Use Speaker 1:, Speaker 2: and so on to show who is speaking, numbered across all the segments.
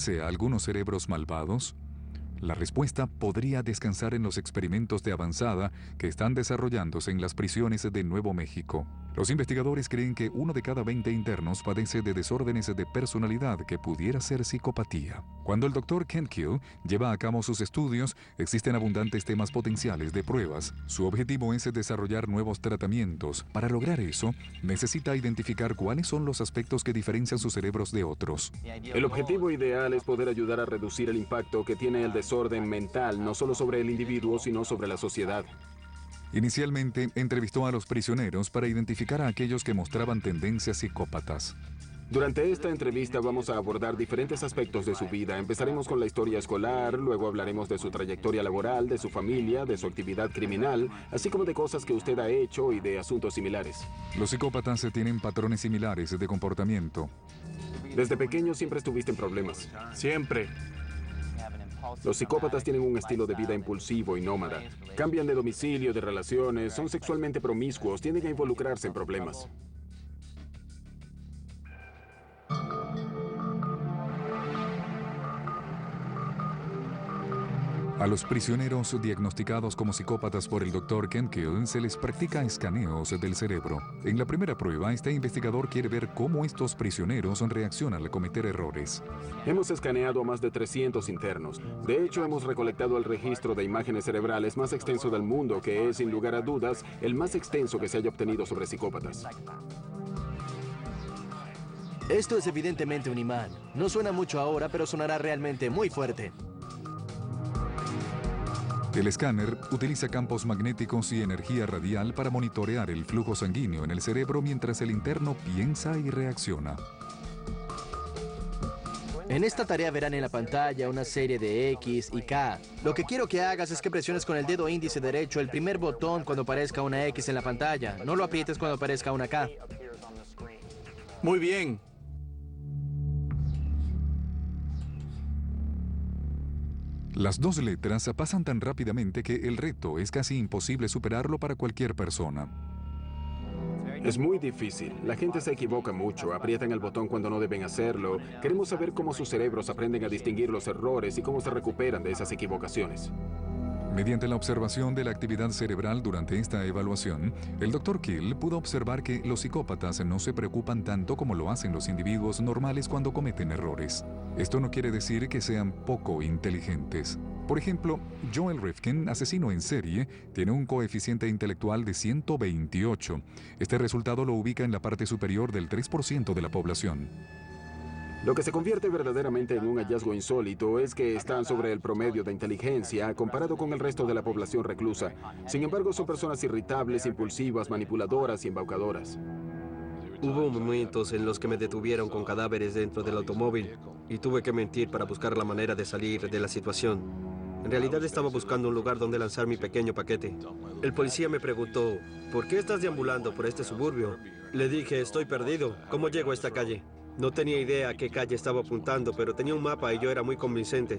Speaker 1: parecerse a algunos cerebros malvados? La respuesta podría descansar en los experimentos de avanzada que están desarrollándose en las prisiones de Nuevo México. Los investigadores creen que 1 de cada 20 internos padece de desórdenes de personalidad que pudiera ser psicopatía. Cuando el Dr. Ken Kill lleva a cabo sus estudios, existen abundantes temas potenciales de pruebas. Su objetivo es desarrollar nuevos tratamientos. Para lograr eso, necesita identificar cuáles son los aspectos que diferencian sus cerebros de otros.
Speaker 2: El objetivo ideal es poder ayudar a reducir el impacto que tiene el desorden mental, no solo sobre el individuo, sino sobre la sociedad.
Speaker 1: Inicialmente, entrevistó a los prisioneros para identificar a aquellos que mostraban tendencias psicópatas.
Speaker 2: Durante esta entrevista vamos a abordar diferentes aspectos de su vida. Empezaremos con la historia escolar, luego hablaremos de su trayectoria laboral, de su familia, de su actividad criminal, así como de cosas que usted ha hecho y de asuntos similares.
Speaker 1: Los psicópatas tienen patrones similares de comportamiento.
Speaker 2: Desde pequeño siempre estuviste en problemas.
Speaker 3: Siempre.
Speaker 2: Los psicópatas tienen un estilo de vida impulsivo y nómada. Cambian de domicilio, de relaciones, son sexualmente promiscuos, tienden a involucrarse en problemas.
Speaker 1: A los prisioneros diagnosticados como psicópatas por el Dr. Ken Kill se les practica escaneos del cerebro. En la primera prueba, este investigador quiere ver cómo estos prisioneros reaccionan al cometer errores.
Speaker 2: Hemos escaneado a más de 300 internos. De hecho, hemos recolectado el registro de imágenes cerebrales más extenso del mundo, que es, sin lugar a dudas, el más extenso que se haya obtenido sobre psicópatas.
Speaker 4: Esto es evidentemente un imán. No suena mucho ahora, pero sonará realmente muy fuerte.
Speaker 1: El escáner utiliza campos magnéticos y energía radial para monitorear el flujo sanguíneo en el cerebro mientras el interno piensa y reacciona.
Speaker 4: En esta tarea verán en la pantalla una serie de X y K. Lo que quiero que hagas es que presiones con el dedo índice derecho el primer botón cuando aparezca una X en la pantalla. No lo aprietes cuando aparezca una K.
Speaker 3: Muy bien.
Speaker 1: Las dos letras pasan tan rápidamente que el reto es casi imposible superarlo para cualquier persona.
Speaker 2: Es muy difícil. La gente se equivoca mucho, aprietan el botón cuando no deben hacerlo. Queremos saber cómo sus cerebros aprenden a distinguir los errores y cómo se recuperan de esas equivocaciones.
Speaker 1: Mediante la observación de la actividad cerebral durante esta evaluación, el Dr. Kill pudo observar que los psicópatas no se preocupan tanto como lo hacen los individuos normales cuando cometen errores. Esto no quiere decir que sean poco inteligentes. Por ejemplo, Joel Rifkin, asesino en serie, tiene un coeficiente intelectual de 128. Este resultado lo ubica en la parte superior del 3% de la población.
Speaker 2: Lo que se convierte verdaderamente en un hallazgo insólito es que están sobre el promedio de inteligencia comparado con el resto de la población reclusa. Sin embargo, son personas irritables, impulsivas, manipuladoras y embaucadoras.
Speaker 5: Hubo momentos en los que me detuvieron con cadáveres dentro del automóvil y tuve que mentir para buscar la manera de salir de la situación. En realidad estaba buscando un lugar donde lanzar mi pequeño paquete. El policía me preguntó, ¿por qué estás deambulando por este suburbio? Le dije, estoy perdido. ¿Cómo llego a esta calle? No tenía idea a qué calle estaba apuntando, pero tenía un mapa y yo era muy convincente.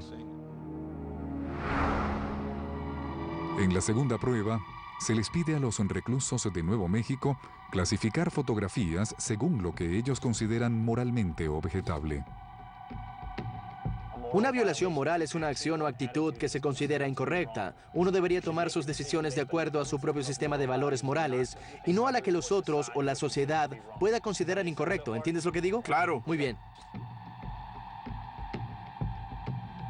Speaker 1: En la segunda prueba, se les pide a los reclusos de Nuevo México clasificar fotografías según lo que ellos consideran moralmente objetable.
Speaker 4: Una violación moral es una acción o actitud que se considera incorrecta. Uno debería tomar sus decisiones de acuerdo a su propio sistema de valores morales y no a la que los otros o la sociedad pueda considerar incorrecto. ¿Entiendes lo que digo?
Speaker 3: Claro.
Speaker 4: Muy bien.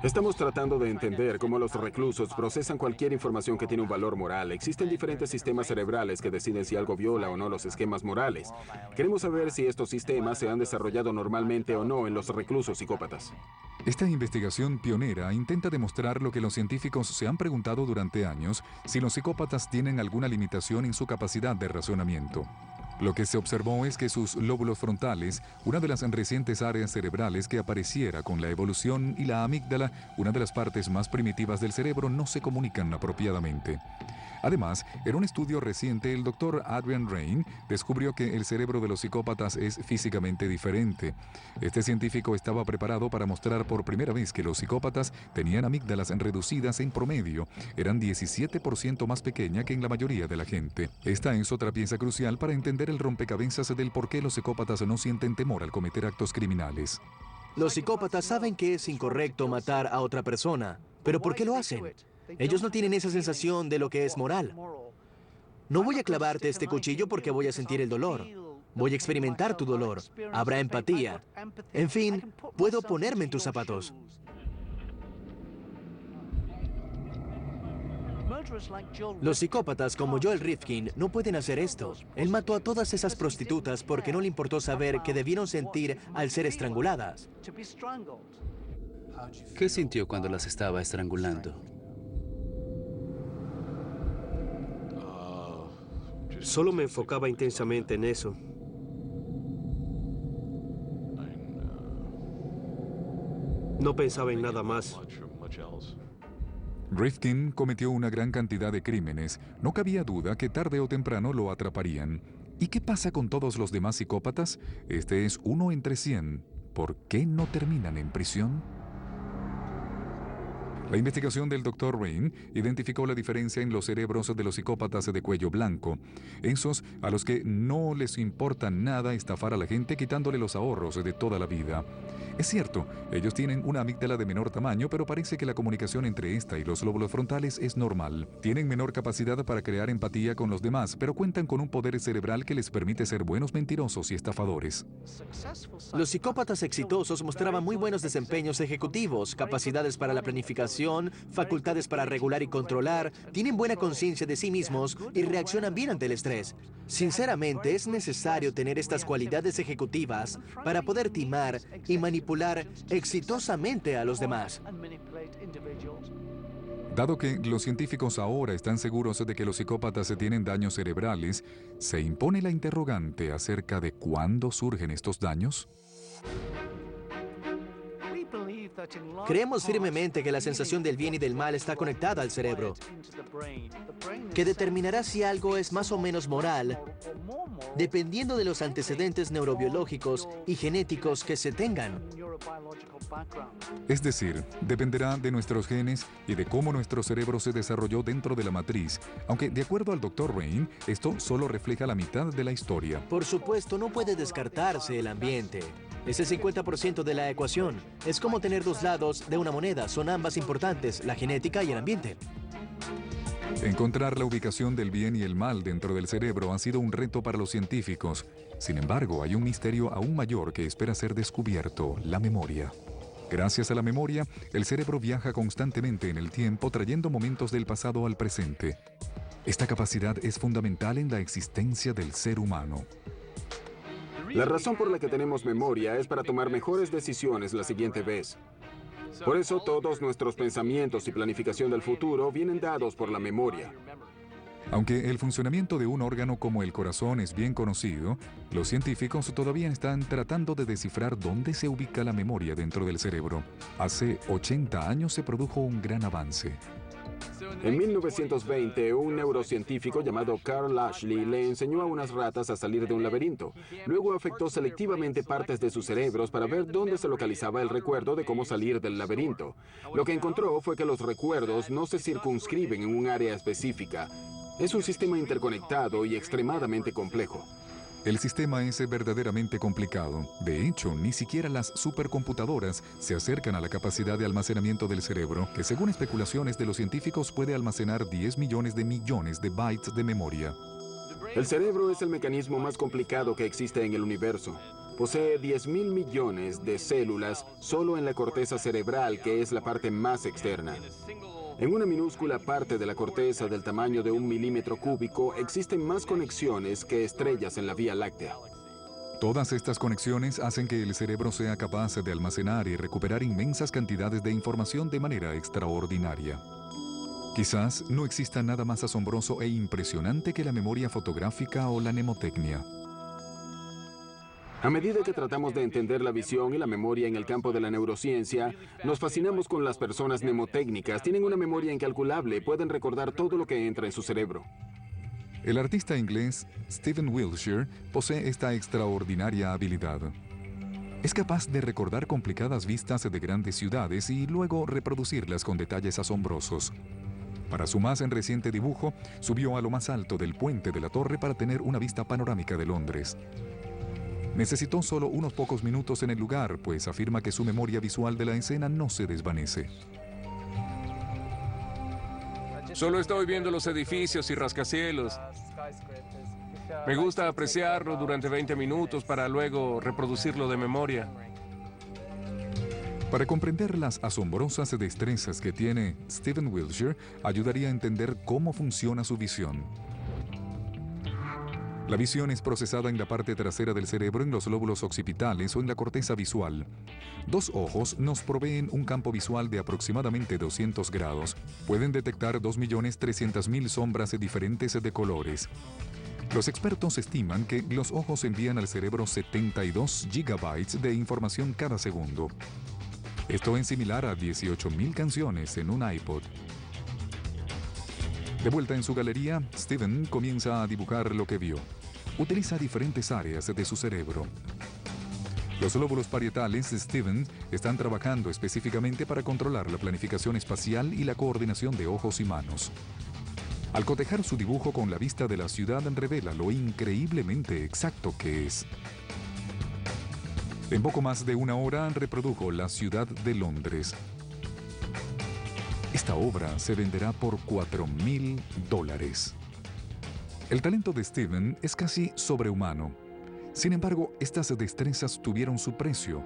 Speaker 2: Estamos tratando de entender cómo los reclusos procesan cualquier información que tiene un valor moral. Existen diferentes sistemas cerebrales que deciden si algo viola o no los esquemas morales. Queremos saber si estos sistemas se han desarrollado normalmente o no en los reclusos psicópatas.
Speaker 1: Esta investigación pionera intenta demostrar lo que los científicos se han preguntado durante años, si los psicópatas tienen alguna limitación en su capacidad de razonamiento. Lo que se observó es que sus lóbulos frontales, una de las recientes áreas cerebrales que apareciera con la evolución, y la amígdala, una de las partes más primitivas del cerebro, no se comunican apropiadamente. Además, en un estudio reciente, el Dr. Adrian Rain descubrió que el cerebro de los psicópatas es físicamente diferente. Este científico estaba preparado para mostrar por primera vez que los psicópatas tenían amígdalas reducidas en promedio. Eran 17% más pequeña que en la mayoría de la gente. Esta es otra pieza crucial para entender el rompecabezas del por qué los psicópatas no sienten temor al cometer actos criminales.
Speaker 4: Los psicópatas saben que es incorrecto matar a otra persona, pero ¿por qué lo hacen? Ellos no tienen esa sensación de lo que es moral. No voy a clavarte este cuchillo porque voy a sentir el dolor. Voy a experimentar tu dolor. Habrá empatía. En fin, puedo ponerme en tus zapatos. Los psicópatas como Joel Rifkin no pueden hacer esto. Él mató a todas esas prostitutas porque no le importó saber que debieron sentir al ser estranguladas.
Speaker 6: ¿Qué sintió cuando las estaba estrangulando?
Speaker 5: Solo me enfocaba intensamente en eso. No pensaba en nada más.
Speaker 1: Rifkin cometió una gran cantidad de crímenes. No cabía duda que tarde o temprano lo atraparían. ¿Y qué pasa con todos los demás psicópatas? Este es uno entre 100. ¿Por qué no terminan en prisión? La investigación del Dr. Rain identificó la diferencia en los cerebros de los psicópatas de cuello blanco, esos a los que no les importa nada estafar a la gente quitándole los ahorros de toda la vida. Es cierto, ellos tienen una amígdala de menor tamaño, pero parece que la comunicación entre esta y los lóbulos frontales es normal. Tienen menor capacidad para crear empatía con los demás, pero cuentan con un poder cerebral que les permite ser buenos mentirosos y estafadores.
Speaker 4: Los psicópatas exitosos mostraban muy buenos desempeños ejecutivos, capacidades para la planificación, facultades para regular y controlar, tienen buena conciencia de sí mismos y reaccionan bien ante el estrés. Sinceramente, es necesario tener estas cualidades ejecutivas para poder timar y manipular exitosamente a los demás.
Speaker 1: Dado que los científicos ahora están seguros de que los psicópatas tienen daños cerebrales, ¿se impone la interrogante acerca de cuándo surgen estos daños?
Speaker 4: Creemos firmemente que la sensación del bien y del mal está conectada al cerebro, que determinará si algo es más o menos moral, dependiendo de los antecedentes neurobiológicos y genéticos que se tengan.
Speaker 1: Es decir, dependerá de nuestros genes y de cómo nuestro cerebro se desarrolló dentro de la matriz, aunque de acuerdo al Dr. Rain, esto solo refleja la mitad de la historia.
Speaker 4: Por supuesto, no puede descartarse el ambiente. Es el 50% de la ecuación. Es como tener dos lados de una moneda. Son ambas importantes, la genética y el ambiente.
Speaker 1: Encontrar la ubicación del bien y el mal dentro del cerebro ha sido un reto para los científicos. Sin embargo, hay un misterio aún mayor que espera ser descubierto: la memoria. Gracias a la memoria, el cerebro viaja constantemente en el tiempo, trayendo momentos del pasado al presente. Esta capacidad es fundamental en la existencia del ser humano.
Speaker 2: La razón por la que tenemos memoria es para tomar mejores decisiones la siguiente vez. Por eso todos nuestros pensamientos y planificación del futuro vienen dados por la memoria.
Speaker 1: Aunque el funcionamiento de un órgano como el corazón es bien conocido, los científicos todavía están tratando de descifrar dónde se ubica la memoria dentro del cerebro. Hace 80 años se produjo un gran avance.
Speaker 2: En 1920, un neurocientífico llamado Carl Lashley le enseñó a unas ratas a salir de un laberinto. Luego afectó selectivamente partes de sus cerebros para ver dónde se localizaba el recuerdo de cómo salir del laberinto. Lo que encontró fue que los recuerdos no se circunscriben en un área específica. Es un sistema interconectado y extremadamente complejo.
Speaker 1: El sistema es verdaderamente complicado. De hecho, ni siquiera las supercomputadoras se acercan a la capacidad de almacenamiento del cerebro, que según especulaciones de los científicos puede almacenar 10 millones de bytes de memoria.
Speaker 2: El cerebro es el mecanismo más complicado que existe en el universo. Posee 10.000 millones de células solo en la corteza cerebral, que es la parte más externa. En una minúscula parte de la corteza del tamaño de 1 milímetro cúbico existen más conexiones que estrellas en la Vía Láctea.
Speaker 1: Todas estas conexiones hacen que el cerebro sea capaz de almacenar y recuperar inmensas cantidades de información de manera extraordinaria. Quizás no exista nada más asombroso e impresionante que la memoria fotográfica o la mnemotecnia.
Speaker 2: A medida que tratamos de entender la visión y la memoria en el campo de la neurociencia, nos fascinamos con las personas mnemotécnicas. Tienen una memoria incalculable, pueden recordar todo lo que entra en su cerebro.
Speaker 1: El artista inglés Stephen Wilshire posee esta extraordinaria habilidad. Es capaz de recordar complicadas vistas de grandes ciudades y luego reproducirlas con detalles asombrosos. Para su más reciente dibujo, subió a lo más alto del puente de la torre para tener una vista panorámica de Londres. Necesitó solo unos pocos minutos en el lugar, pues afirma que su memoria visual de la escena no se desvanece.
Speaker 7: Solo estoy viendo los edificios y rascacielos. Me gusta apreciarlo durante 20 minutos para luego reproducirlo de memoria.
Speaker 1: Para comprender las asombrosas destrezas que tiene Steven Wilshire, ayudaría a entender cómo funciona su visión. La visión es procesada en la parte trasera del cerebro, en los lóbulos occipitales o en la corteza visual. Dos ojos nos proveen un campo visual de aproximadamente 200 grados. Pueden detectar 2.300.000 sombras diferentes de colores. Los expertos estiman que los ojos envían al cerebro 72 gigabytes de información cada segundo. Esto es similar a 18.000 canciones en un iPod. De vuelta en su galería, Steven comienza a dibujar lo que vio. Utiliza diferentes áreas de su cerebro. Los lóbulos parietales de Steven están trabajando específicamente para controlar la planificación espacial y la coordinación de ojos y manos. Al cotejar su dibujo con la vista de la ciudad, revela lo increíblemente exacto que es. En poco más de una hora reprodujo la ciudad de Londres. Esta obra se venderá por $4.000. El talento de Steven es casi sobrehumano. Sin embargo, estas destrezas tuvieron su precio.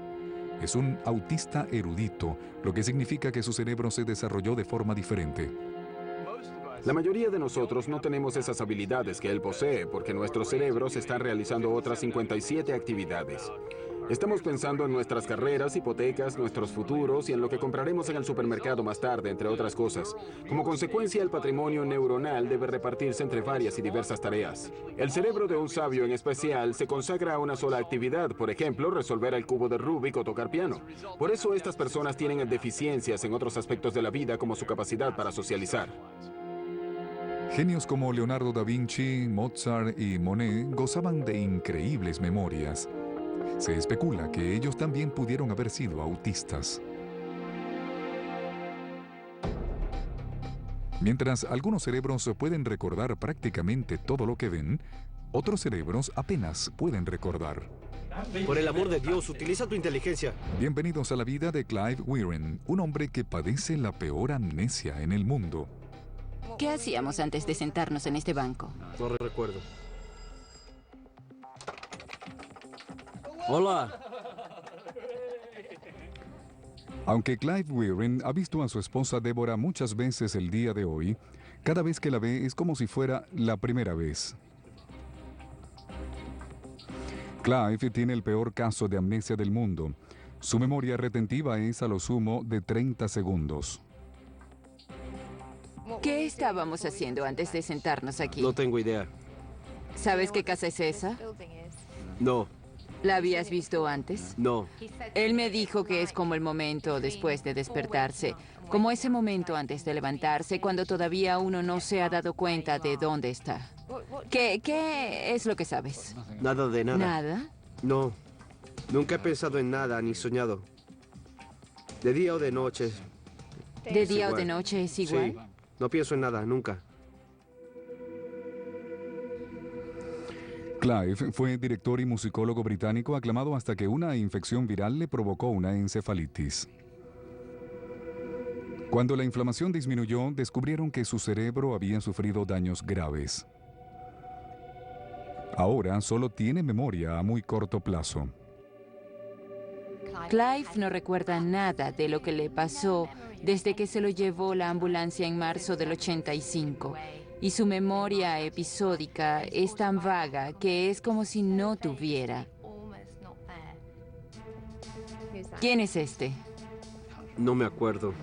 Speaker 1: Es un autista erudito, lo que significa que su cerebro se desarrolló de forma diferente.
Speaker 2: La mayoría de nosotros no tenemos esas habilidades que él posee porque nuestros cerebros están realizando otras 57 actividades. Estamos pensando en nuestras carreras, hipotecas, nuestros futuros y en lo que compraremos en el supermercado más tarde, entre otras cosas. Como consecuencia, el patrimonio neuronal debe repartirse entre varias y diversas tareas. El cerebro de un sabio en especial se consagra a una sola actividad, por ejemplo, resolver el cubo de Rubik o tocar piano. Por eso estas personas tienen deficiencias en otros aspectos de la vida, como su capacidad para socializar.
Speaker 1: Genios como Leonardo da Vinci, Mozart y Monet gozaban de increíbles memorias. Se especula que ellos también pudieron haber sido autistas. Mientras algunos cerebros pueden recordar prácticamente todo lo que ven, otros cerebros apenas pueden recordar.
Speaker 5: Por el amor de Dios, utiliza tu inteligencia.
Speaker 1: Bienvenidos a la vida de Clive Weirin, un hombre que padece la peor amnesia en el mundo.
Speaker 8: ¿Qué hacíamos antes de sentarnos en este banco?
Speaker 5: No recuerdo.
Speaker 3: Hola.
Speaker 1: Aunque Clive Weirin ha visto a su esposa Deborah muchas veces el día de hoy, cada vez que la ve es como si fuera la primera vez. Clive tiene el peor caso de amnesia del mundo. Su memoria retentiva es a lo sumo de 30 segundos.
Speaker 8: ¿Qué estábamos haciendo antes de sentarnos aquí?
Speaker 5: No tengo idea.
Speaker 8: ¿Sabes qué casa es esa?
Speaker 5: No,
Speaker 8: ¿La habías visto antes?
Speaker 5: no.
Speaker 8: Él me dijo que es como el momento después de despertarse, como ese momento antes de levantarse, cuando todavía uno no se ha dado cuenta de dónde está. ¿Qué es lo que sabes?
Speaker 5: Nada de nada.
Speaker 8: ¿Nada?
Speaker 5: No. Nunca he pensado en nada ni soñado. De día o de noche.
Speaker 8: ¿De día o
Speaker 5: igual.
Speaker 8: de noche es igual?
Speaker 5: Sí. No pienso en nada, nunca.
Speaker 1: Clive fue director y musicólogo británico aclamado hasta que una infección viral le provocó una encefalitis. Cuando la inflamación disminuyó, descubrieron que su cerebro había sufrido daños graves. Ahora solo tiene memoria a muy corto plazo.
Speaker 8: Clive no recuerda nada de lo que le pasó desde que se lo llevó la ambulancia en marzo del 85. Y su memoria episódica es tan vaga que es como si no tuviera. ¿Quién es este?
Speaker 5: No me acuerdo.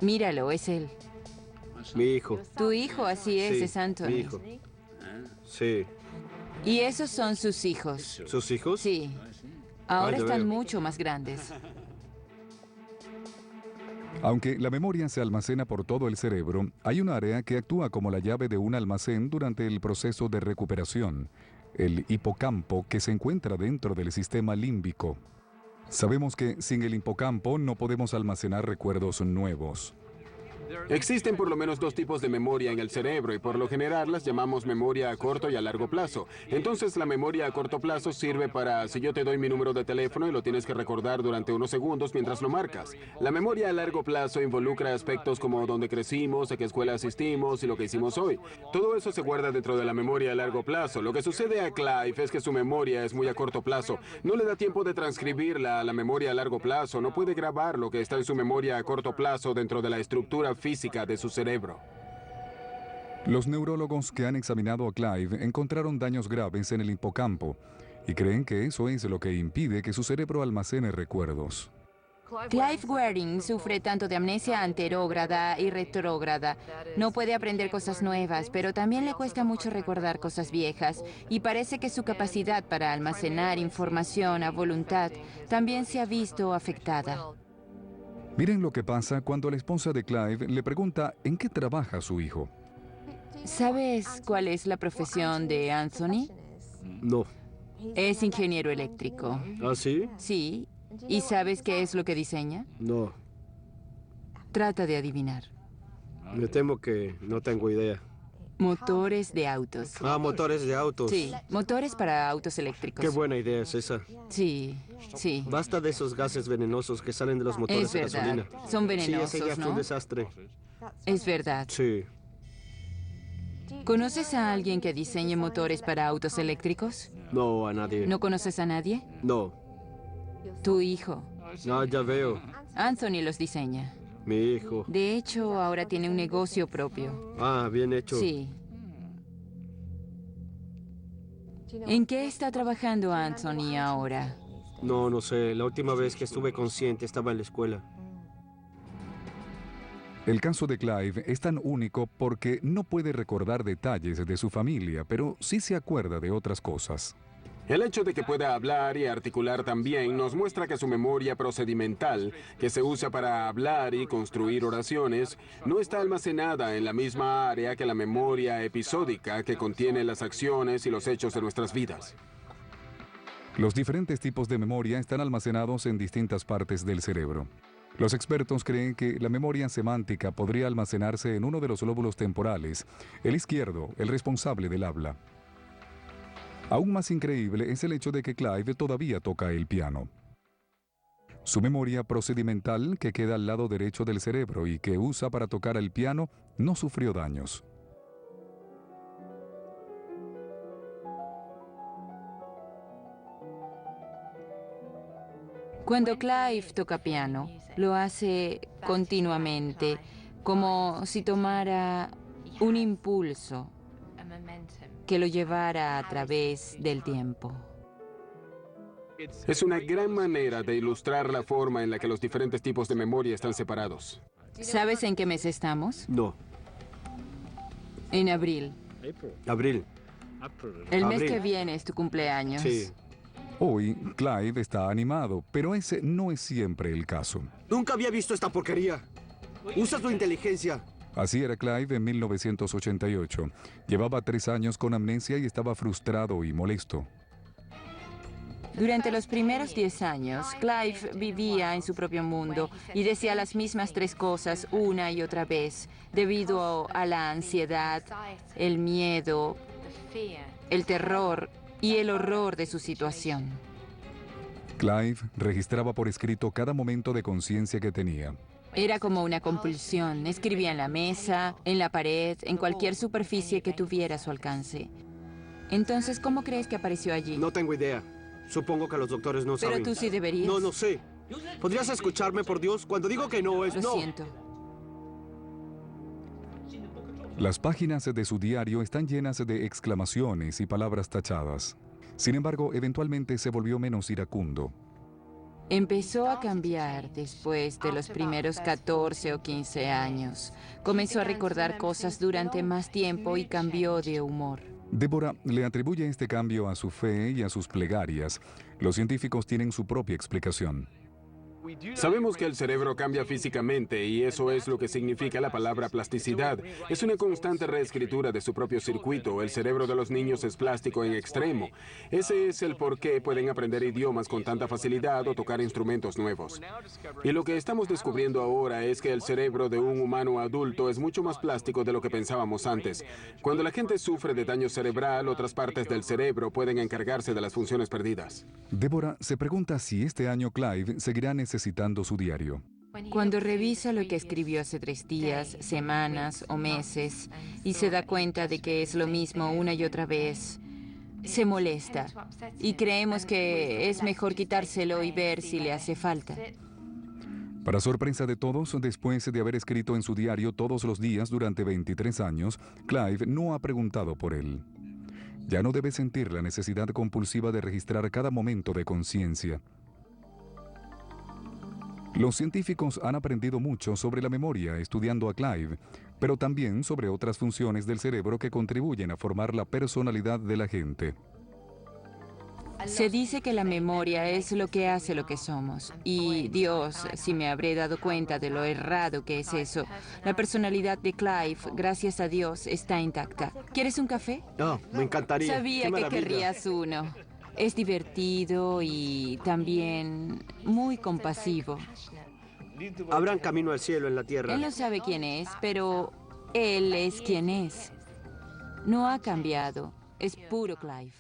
Speaker 8: Míralo, es él.
Speaker 5: Mi hijo.
Speaker 8: Tu hijo, así es,
Speaker 5: Sí,
Speaker 8: es Anthony.
Speaker 5: mi hijo. Sí.
Speaker 8: Y esos son sus hijos.
Speaker 5: ¿Sus hijos?
Speaker 8: Sí. Ahora
Speaker 5: ya
Speaker 8: están
Speaker 5: veo.
Speaker 8: mucho más grandes.
Speaker 1: Aunque la memoria se almacena por todo el cerebro, hay un área que actúa como la llave de un almacén durante el proceso de recuperación, el hipocampo, que se encuentra dentro del sistema límbico. Sabemos que sin el hipocampo no podemos almacenar recuerdos nuevos.
Speaker 2: Existen por lo menos dos tipos de memoria en el cerebro y por lo general las llamamos memoria a corto y a largo plazo. Entonces la memoria a corto plazo sirve para si yo te doy mi número de teléfono y lo tienes que recordar durante unos segundos mientras lo marcas. La memoria a largo plazo involucra aspectos como dónde crecimos, a qué escuela asistimos y lo que hicimos hoy. Todo eso se guarda dentro de la memoria a largo plazo. Lo que sucede a Clive es que su memoria es muy a corto plazo. No le da tiempo de transcribirla a la memoria a largo plazo. No puede grabar lo que está en su memoria a corto plazo dentro de la estructura física de su cerebro.
Speaker 1: Los neurólogos que han examinado a Clive encontraron daños graves en el hipocampo y creen que eso es lo que impide que su cerebro almacene recuerdos.
Speaker 8: Clive Waring sufre tanto de amnesia anterógrada y retrógrada. No puede aprender cosas nuevas, pero también le cuesta mucho recordar cosas viejas y parece que su capacidad para almacenar información a voluntad también se ha visto afectada.
Speaker 1: Miren lo que pasa cuando la esposa de Clive le pregunta en qué trabaja su hijo.
Speaker 8: ¿Sabes cuál es la profesión de Anthony?
Speaker 5: No.
Speaker 8: Es ingeniero eléctrico.
Speaker 5: ¿Ah, sí?
Speaker 8: Sí. ¿Y sabes qué es lo que diseña?
Speaker 5: No.
Speaker 8: Trata de adivinar.
Speaker 5: Me temo que no tengo idea.
Speaker 8: Motores de autos.
Speaker 5: Ah, motores de autos.
Speaker 8: Sí, motores para autos eléctricos.
Speaker 5: Qué buena idea es esa.
Speaker 8: Sí, sí.
Speaker 5: Basta de esos gases venenosos que salen de los motores
Speaker 8: Es
Speaker 5: de
Speaker 8: verdad.
Speaker 5: gasolina.
Speaker 8: Son venenosos,
Speaker 5: Sí, esa idea fue un
Speaker 8: ¿no?
Speaker 5: desastre.
Speaker 8: Es verdad.
Speaker 5: Sí.
Speaker 8: ¿Conoces a alguien que diseñe motores para autos eléctricos?
Speaker 5: No, a nadie.
Speaker 8: ¿No conoces a nadie?
Speaker 5: No.
Speaker 8: Tu hijo.
Speaker 5: No, ya veo.
Speaker 8: Anthony los diseña.
Speaker 5: Mi hijo.
Speaker 8: De hecho, ahora tiene un negocio propio.
Speaker 5: Ah, bien hecho.
Speaker 8: Sí. ¿En qué está trabajando Anthony ahora?
Speaker 5: No, no sé. La última vez que estuve consciente estaba en la escuela.
Speaker 1: El caso de Clive es tan único porque no puede recordar detalles de su familia, pero sí se acuerda de otras cosas.
Speaker 2: El hecho de que pueda hablar y articular también nos muestra que su memoria procedimental, que se usa para hablar y construir oraciones, no está almacenada en la misma área que la memoria episódica que contiene las acciones y los hechos de nuestras vidas.
Speaker 1: Los diferentes tipos de memoria están almacenados en distintas partes del cerebro. Los expertos creen que la memoria semántica podría almacenarse en uno de los lóbulos temporales, el izquierdo, el responsable del habla. Aún más increíble es el hecho de que Clive todavía toca el piano. Su memoria procedimental, que queda al lado derecho del cerebro y que usa para tocar el piano, no sufrió daños.
Speaker 8: Cuando Clive toca piano, lo hace continuamente, como si tomara un impulso que lo llevara a través del tiempo.
Speaker 2: Es una gran manera de ilustrar la forma en la que los diferentes tipos de memoria están separados.
Speaker 8: ¿Sabes en qué mes estamos?
Speaker 5: No.
Speaker 8: En abril.
Speaker 5: Abril.
Speaker 8: El mes
Speaker 5: Abril.
Speaker 8: que viene es tu cumpleaños.
Speaker 5: Sí.
Speaker 1: Hoy, Clive está animado, pero ese no es siempre el caso.
Speaker 5: Nunca había visto esta porquería. Usa tu inteligencia.
Speaker 1: Así era Clive en 1988. Llevaba 3 años con amnesia y estaba frustrado y molesto.
Speaker 8: Durante los primeros 10 años, Clive vivía en su propio mundo y decía las mismas 3 cosas una y otra vez, debido a la ansiedad, el miedo, el terror y el horror de su situación.
Speaker 1: Clive registraba por escrito cada momento de conciencia que tenía.
Speaker 8: Era como una compulsión. Escribía en la mesa, en la pared, en cualquier superficie que tuviera a su alcance. Entonces, ¿cómo crees que apareció allí?
Speaker 5: No tengo idea. Supongo que los doctores no saben.
Speaker 8: Pero tú sí deberías.
Speaker 5: No, no sé. ¿Podrías escucharme, por Dios? Cuando digo que no, es
Speaker 8: Lo
Speaker 5: no.
Speaker 8: siento.
Speaker 1: Las páginas de su diario están llenas de exclamaciones y palabras tachadas. Sin embargo, eventualmente se volvió menos iracundo.
Speaker 8: Empezó a cambiar después de los primeros 14 o 15 años. Comenzó a recordar cosas durante más tiempo y cambió de humor.
Speaker 1: Débora le atribuye este cambio a su fe y a sus plegarias. Los científicos tienen su propia explicación.
Speaker 2: Sabemos que el cerebro cambia físicamente y eso es lo que significa la palabra plasticidad. Es una constante reescritura de su propio circuito. El cerebro de los niños es plástico en extremo. Ese es el por qué pueden aprender idiomas con tanta facilidad o tocar instrumentos nuevos. Y lo que estamos descubriendo ahora es que el cerebro de un humano adulto es mucho más plástico de lo que pensábamos antes. Cuando la gente sufre de daño cerebral, otras partes del cerebro pueden encargarse de las funciones perdidas.
Speaker 1: Débora se pregunta si este año Clive seguirá necesitando su diario.
Speaker 8: Cuando revisa lo que escribió hace 3 días, semanas o meses y se da cuenta de que es lo mismo una y otra vez, se molesta y creemos que es mejor quitárselo y ver si le hace falta.
Speaker 1: Para sorpresa de todos, después de haber escrito en su diario todos los días durante 23 años, Clive no ha preguntado por él. Ya no debe sentir la necesidad compulsiva de registrar cada momento de conciencia. Los científicos han aprendido mucho sobre la memoria estudiando a Clive, pero también sobre otras funciones del cerebro que contribuyen a formar la personalidad de la gente.
Speaker 8: Se dice que la memoria es lo que hace lo que somos. Y Dios, si me habré dado cuenta de lo errado que es eso. La personalidad de Clive, gracias a Dios, está intacta. ¿Quieres un café?
Speaker 4: Oh, me encantaría.
Speaker 8: Sabía
Speaker 4: ¡Qué
Speaker 8: que
Speaker 4: maravilla!
Speaker 8: querrías uno. Es divertido y también muy compasivo.
Speaker 5: Habrán camino al cielo en la tierra.
Speaker 8: Él no sabe quién es, pero él es quien es. No ha cambiado. Es puro Clive.